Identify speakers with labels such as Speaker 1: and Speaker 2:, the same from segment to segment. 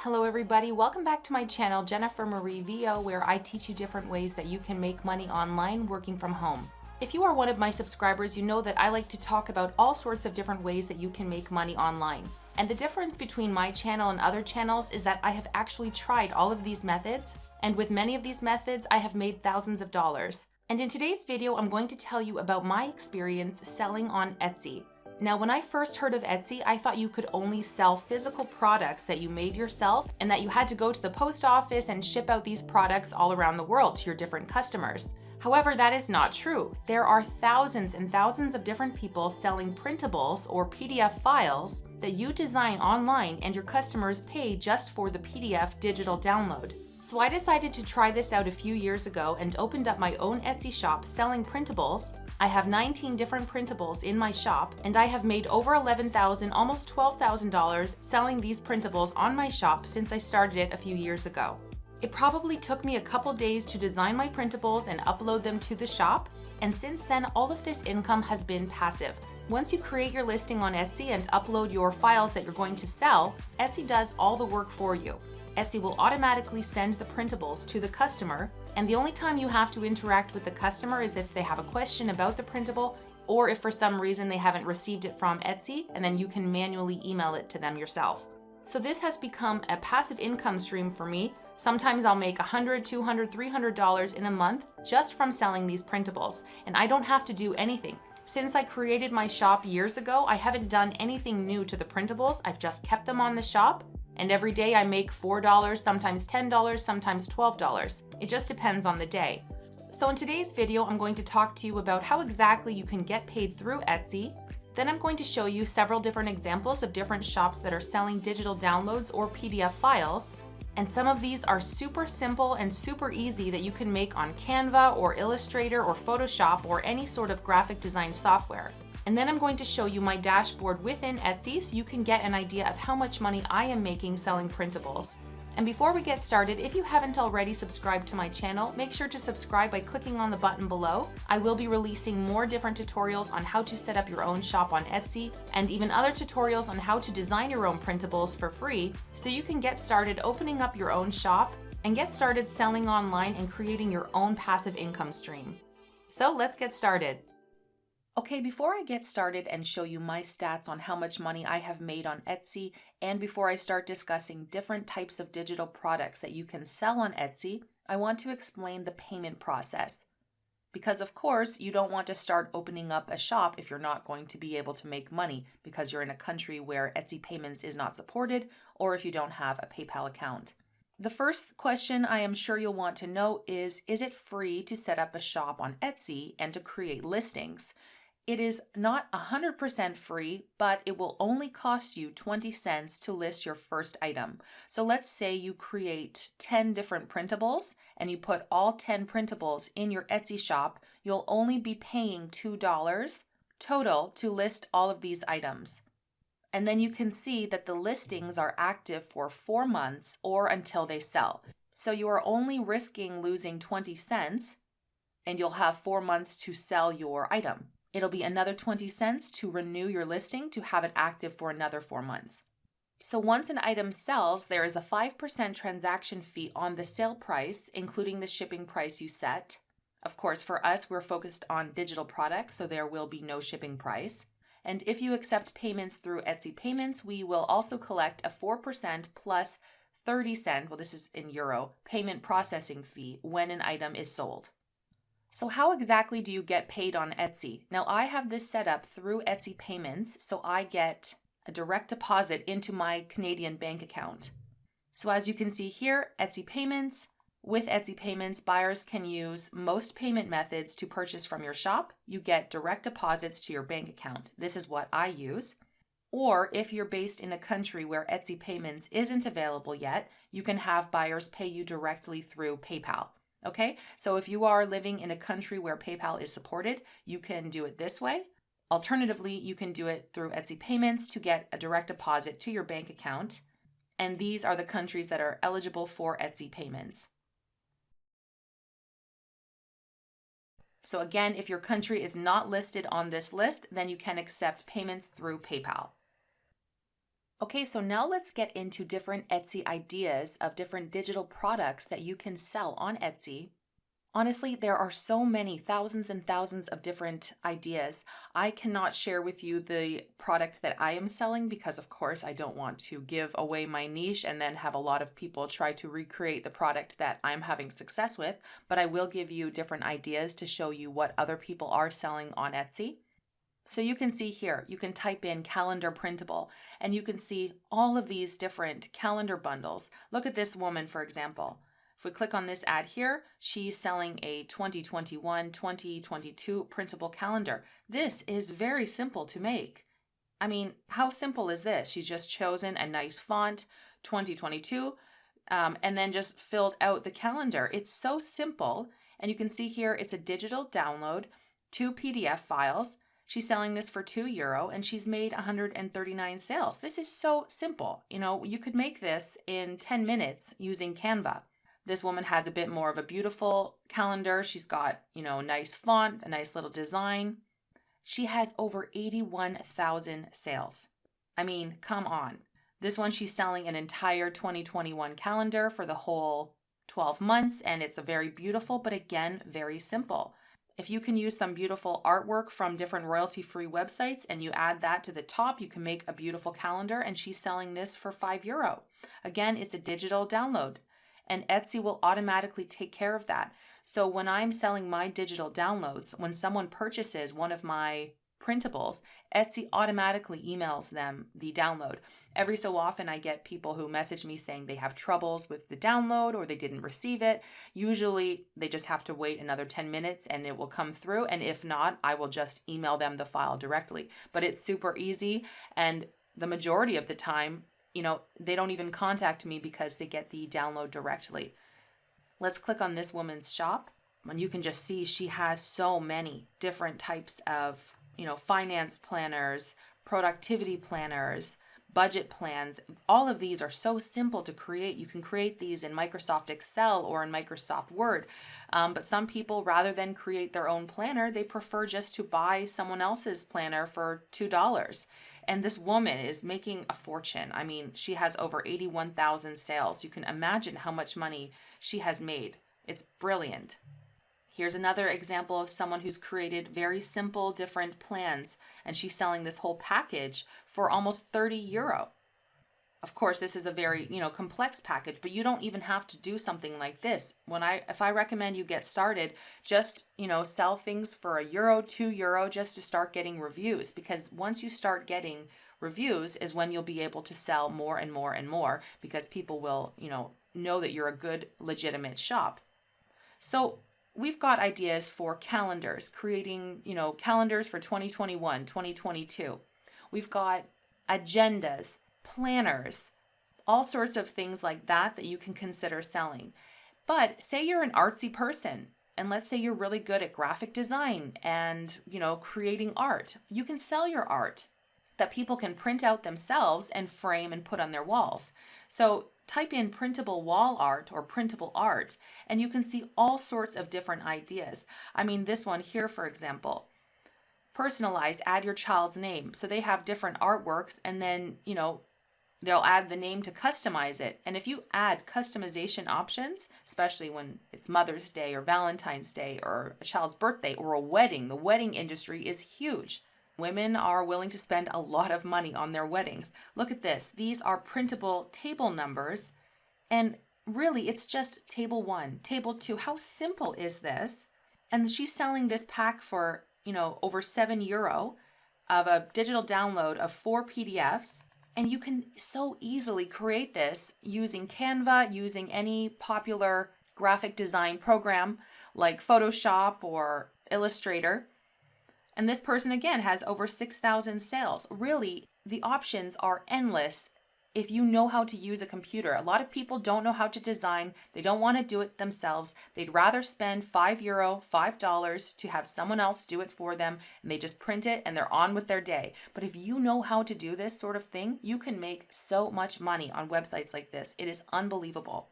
Speaker 1: Hello everybody, welcome back to my channel Jennifer Marievo, where I teach you different ways that you can make money online working from home. If you are one of my subscribers, you know that I like to talk about all sorts of different ways that you can make money online. And the difference between my channel and other channels is that I have actually tried all of these methods, and with many of these methods I have made thousands of dollars. And in today's video I'm going to tell you about my experience selling on Etsy. Now, when I first heard of Etsy, I thought you could only sell physical products that you made yourself and that you had to go to the post office and ship out these products all around the world to your different customers. However, that is not true. There are thousands and thousands of different people selling printables or PDF files that you design online and your customers pay just for the PDF digital download. So I decided to try this out a few years ago and opened up my own Etsy shop selling printables. I have 19 different printables in my shop, and I have made over $11,000, almost $12,000 selling these printables on my shop since I started it a few years ago. It probably took me a couple days to design my printables and upload them to the shop, and since then all of this income has been passive. Once you create your listing on Etsy and upload your files that you're going to sell, Etsy does all the work for you. Etsy will automatically send the printables to the customer, and the only time you have to interact with the customer is if they have a question about the printable or if for some reason they haven't received it from Etsy, and then you can manually email it to them yourself. So this has become a passive income stream for me. Sometimes I'll make $100, $200, $300 in a month just from selling these printables, and I don't have to do anything. Since I created my shop years ago, I haven't done anything new to the printables. I've just kept them on the shop. And every day I make $4, sometimes $10, sometimes $12. It just depends on the day. So in today's video, I'm going to talk to you about how exactly you can get paid through Etsy. Then I'm going to show you several different examples of different shops that are selling digital downloads or PDF files. And some of these are super simple and super easy that you can make on Canva or Illustrator or Photoshop or any sort of graphic design software. And then I'm going to show you my dashboard within Etsy so you can get an idea of how much money I am making selling printables. And before we get started, if you haven't already subscribed to my channel, make sure to subscribe by clicking on the button below. I will be releasing more different tutorials on how to set up your own shop on Etsy, and even other tutorials on how to design your own printables for free, so you can get started opening up your own shop and get started selling online and creating your own passive income stream. So let's get started. Okay, before I get started and show you my stats on how much money I have made on Etsy, and before I start discussing different types of digital products that you can sell on Etsy, I want to explain the payment process. Because of course, you don't want to start opening up a shop if you're not going to be able to make money because you're in a country where Etsy payments is not supported, or if you don't have a PayPal account. The first question I am sure you'll want to know is it free to set up a shop on Etsy and to create listings? It is not 100% free, but it will only cost you 20 cents to list your first item. So let's say you create 10 different printables and you put all 10 printables in your Etsy shop. You'll only be paying $2 total to list all of these items. And then you can see that the listings are active for 4 months or until they sell. So you are only risking losing 20 cents and you'll have 4 months to sell your item. It'll be another 20 cents to renew your listing to have it active for another 4 months. So once an item sells, there is a 5% transaction fee on the sale price, including the shipping price you set. Of course, for us, we're focused on digital products, so there will be no shipping price. And if you accept payments through Etsy Payments, we will also collect a 4% plus 30 cent, well, this is in euro, payment processing fee when an item is sold. So how exactly do you get paid on Etsy? Now I have this set up through Etsy Payments, so I get a direct deposit into my Canadian bank account. So as you can see here, Etsy Payments. With Etsy Payments, buyers can use most payment methods to purchase from your shop. You get direct deposits to your bank account. This is what I use. Or if you're based in a country where Etsy Payments isn't available yet, you can have buyers pay you directly through PayPal. Okay, so if you are living in a country where PayPal is supported, you can do it this way. Alternatively, you can do it through Etsy Payments to get a direct deposit to your bank account. And these are the countries that are eligible for Etsy Payments. So again, if your country is not listed on this list, then you can accept payments through PayPal. Okay, so now let's get into different Etsy ideas of different digital products that you can sell on Etsy. Honestly, there are so many, thousands and thousands of different ideas. I cannot share with you the product that I am selling because, of course, I don't want to give away my niche and then have a lot of people try to recreate the product that I'm having success with. But I will give you different ideas to show you what other people are selling on Etsy. So you can see here, you can type in calendar printable and you can see all of these different calendar bundles. Look at this woman, for example. If we click on this ad here, she's selling a 2021-2022 printable calendar. This is very simple to make. I mean, how simple is this? She's just chosen a nice font, 2022, and then just filled out the calendar. It's so simple. And you can see here, it's a digital download, 2 PDF files. She's selling this for €2 and she's made 139 sales. This is so simple. You know, you could make this in 10 minutes using Canva. This woman has a bit more of a beautiful calendar. She's got, you know, a nice font, a nice little design. She has over 81,000 sales. I mean, come on. This one, she's selling an entire 2021 calendar for the whole 12 months, and it's a very beautiful, but again, very simple. If you can use some beautiful artwork from different royalty-free websites and you add that to the top, you can make a beautiful calendar, and she's selling this for €5. Again, it's a digital download, and Etsy will automatically take care of that. So when I'm selling my digital downloads, when someone purchases one of my printables, Etsy automatically emails them the download. Every so often I get people who message me saying they have troubles with the download or they didn't receive it. Usually they just have to wait another 10 minutes and it will come through. And if not, I will just email them the file directly. But it's super easy, and the majority of the time, you know, they don't even contact me because they get the download directly. Let's click on this woman's shop, and you can just see she has so many different types of, you know, finance planners, productivity planners, budget plans. All of these are so simple to create. You can create these in Microsoft Excel or in Microsoft Word. But some people, rather than create their own planner, they prefer just to buy someone else's planner for $2. And this woman is making a fortune. I mean, she has over 81,000 sales. You can imagine how much money she has made. It's brilliant. Here's another example of someone who's created very simple, different plans, and she's selling this whole package for almost €30. Of course, this is a very, you know, complex package, but you don't even have to do something like this. If I recommend you get started, just, you know, sell things for €1, €2 just to start getting reviews, because once you start getting reviews is when you'll be able to sell more and more and more, because people will, you know that you're a good, legitimate shop. So we've got ideas for calendars, creating, you know, calendars for 2021, 2022. We've got agendas, planners, all sorts of things like that that you can consider selling. But say you're an artsy person, and let's say you're really good at graphic design and, you know, creating art. You can sell your art that people can print out themselves and frame and put on their walls. So type in printable wall art or printable art, and you can see all sorts of different ideas. I mean, this one here, for example, personalize, add your child's name. So they have different artworks, and then, you know, they'll add the name to customize it. And if you add customization options, especially when it's Mother's Day or Valentine's Day or a child's birthday or a wedding, the wedding industry is huge. Women are willing to spend a lot of money on their weddings. Look at this. These are printable table numbers. And really, it's just table 1, table 2. How simple is this? And she's selling this pack for, you know, over €7 of a digital download of 4 PDFs. And you can so easily create this using Canva, using any popular graphic design program like Photoshop or Illustrator. And this person, again, has over 6,000 sales. Really, the options are endless if you know how to use a computer. A lot of people don't know how to design. They don't want to do it themselves. They'd rather spend €5, $5 to have someone else do it for them, and they just print it and they're on with their day. But if you know how to do this sort of thing, you can make so much money on websites like this. It is unbelievable.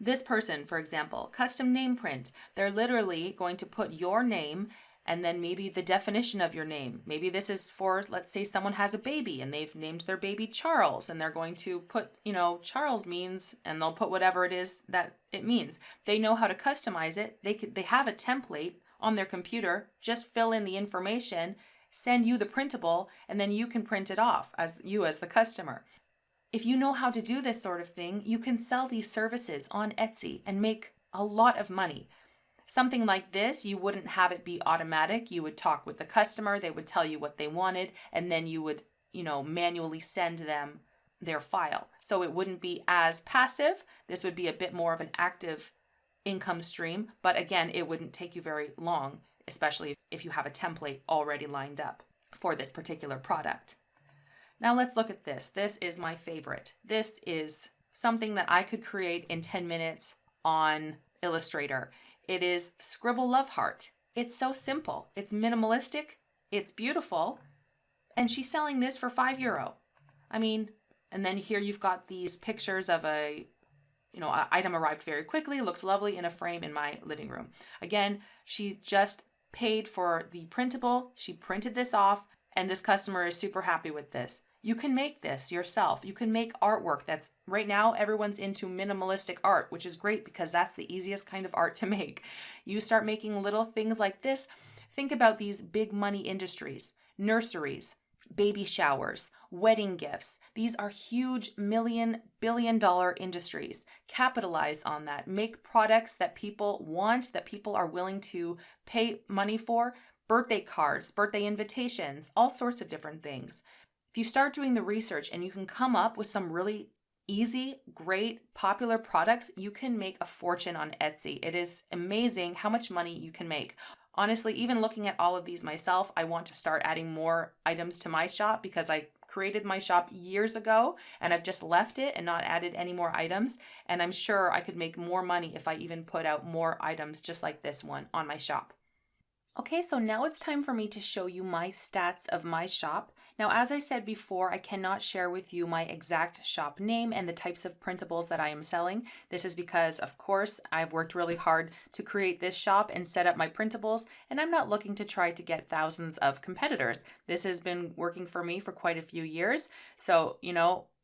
Speaker 1: This person, for example, custom name print. They're literally going to put your name and then maybe the definition of your name. Maybe this is for, let's say someone has a baby and they've named their baby Charles, and they're going to put, Charles means, and they'll put whatever it is that it means. They know how to customize it. They have a template on their computer. Just fill in the information, send you the printable, and then you can print it off as the customer. If you know how to do this sort of thing, you can sell these services on Etsy and make a lot of money. Something like this, you wouldn't have it be automatic. You would talk with the customer, they would tell you what they wanted, and then you would, manually send them their file. So it wouldn't be as passive. This would be a bit more of an active income stream, but again, it wouldn't take you very long, especially if you have a template already lined up for this particular product. Now let's look at this. This is my favorite. This is something that I could create in 10 minutes on Illustrator. It is Scribble Love Heart. It's so simple. It's minimalistic. It's beautiful. And she's selling this for €5. And then here you've got these pictures of an item arrived very quickly, looks lovely in a frame in my living room. Again, she just paid for the printable. She printed this off, and this customer is super happy with this. You can make this yourself. You can make artwork that's, right now, everyone's into minimalistic art, which is great because that's the easiest kind of art to make. You start making little things like this. Think about these big money industries, nurseries, baby showers, wedding gifts. These are huge billion-dollar industries. Capitalize on that. Make products that people want, that people are willing to pay money for. Birthday cards, birthday invitations, all sorts of different things. If you start doing the research and you can come up with some really easy, great, popular products, you can make a fortune on Etsy. It is amazing how much money you can make. Honestly, even looking at all of these myself, I want to start adding more items to my shop because I created my shop years ago and I've just left it and not added any more items. And I'm sure I could make more money if I even put out more items just like this one on my shop. Okay, so now it's time for me to show you my stats of my shop. Now, as I said before, I cannot share with you my exact shop name and the types of printables that I am selling. This is because, of course, I've worked really hard to create this shop and set up my printables, and I'm not looking to try to get thousands of competitors. This has been working for me for quite a few years, so,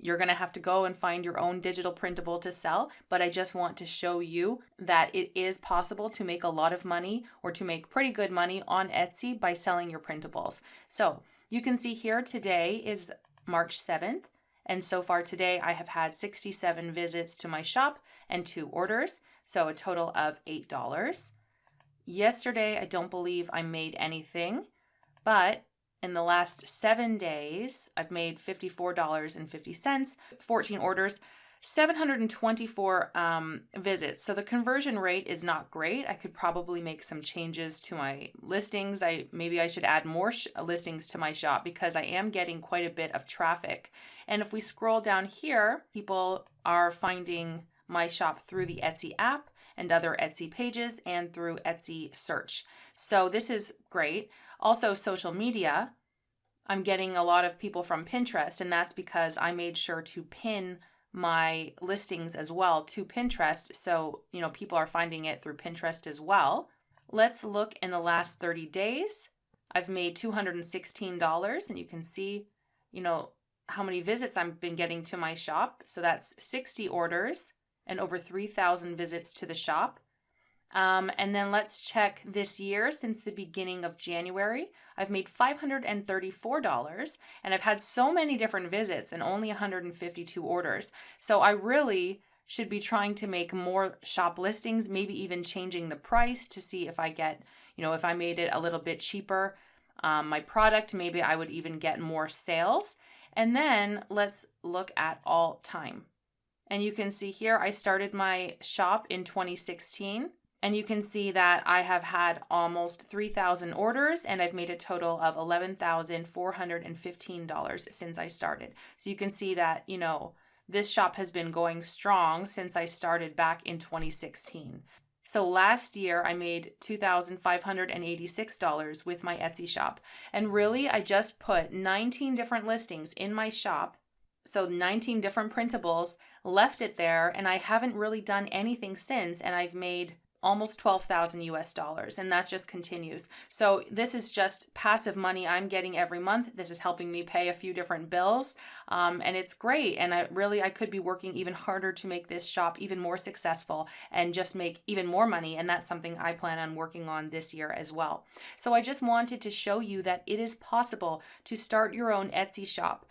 Speaker 1: you're going to have to go and find your own digital printable to sell, but I just want to show you that it is possible to make a lot of money or to make pretty good money on Etsy by selling your printables. So you can see here today is March 7th, and so far today I have had 67 visits to my shop and 2 orders, so a total of $8. Yesterday I don't believe I made anything, but in the last 7 days, I've made $54.50, 14 orders, 724 visits. So the conversion rate is not great. I could probably make some changes to my listings. Maybe I should add more listings to my shop because I am getting quite a bit of traffic. And if we scroll down here, people are finding my shop through the Etsy app and other Etsy pages and through Etsy search. So this is great. Also, social media, I'm getting a lot of people from Pinterest, and that's because I made sure to pin my listings as well to Pinterest. So, people are finding it through Pinterest as well. Let's look in the last 30 days. I've made $216, and you can see, how many visits I've been getting to my shop. So that's 60 orders and over 3,000 visits to the shop. And then let's check this year. Since the beginning of January, I've made $534, and I've had so many different visits and only 152 orders. So I really should be trying to make more shop listings, maybe even changing the price to see if I get, if I made it a little bit cheaper, my product, maybe I would even get more sales. And then let's look at all time. And you can see here, I started my shop in 2016. And you can see that I have had almost 3,000 orders, and I've made a total of $11,415 since I started. So you can see that, this shop has been going strong since I started back in 2016. So last year I made $2,586 with my Etsy shop. And really, I just put 19 different listings in my shop. So 19 different printables, left it there, and I haven't really done anything since, and I've made almost 12,000 US dollars, and that just continues. So this is just passive money I'm getting every month. This is helping me pay a few different bills, and it's great. And I could be working even harder to make this shop even more successful and just make even more money, and that's something I plan on working on this year as well. So I just wanted to show you that it is possible to start your own Etsy shop,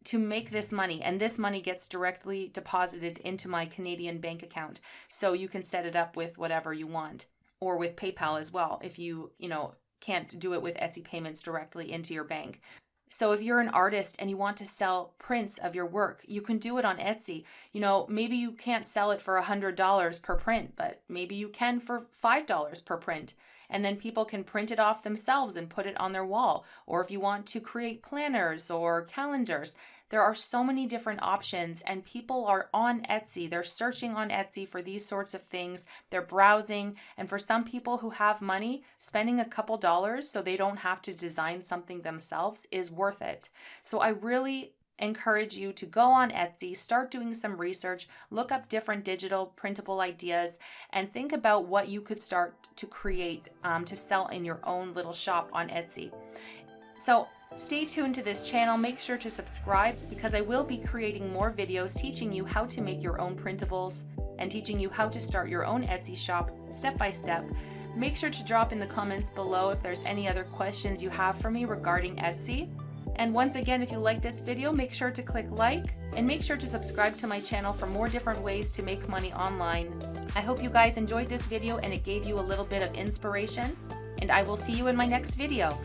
Speaker 1: to make this money, and this money gets directly deposited into my Canadian bank account. So you can set it up with whatever you want, or with PayPal as well if you can't do it with Etsy payments directly into your bank. So if you're an artist and you want to sell prints of your work, you can do it on Etsy. Maybe you can't sell it for $100 per print, but maybe you can for $5 per print. And then people can print it off themselves and put it on their wall. Or if you want to create planners or calendars, there are so many different options, and people are on Etsy. They're searching on Etsy for these sorts of things. They're browsing. And for some people who have money, spending a couple dollars so they don't have to design something themselves is worth it. So I really encourage you to go on Etsy, start doing some research, look up different digital printable ideas, and think about what you could start to create to sell in your own little shop on Etsy. So stay tuned to this channel. Make sure to subscribe, because I will be creating more videos teaching you how to make your own printables and teaching you how to start your own Etsy shop step by step. Make sure to drop in the comments below if there's any other questions you have for me regarding Etsy. And once again, if you like this video, make sure to click like, and make sure to subscribe to my channel for more different ways to make money online. I hope you guys enjoyed this video and it gave you a little bit of inspiration, and I will see you in my next video.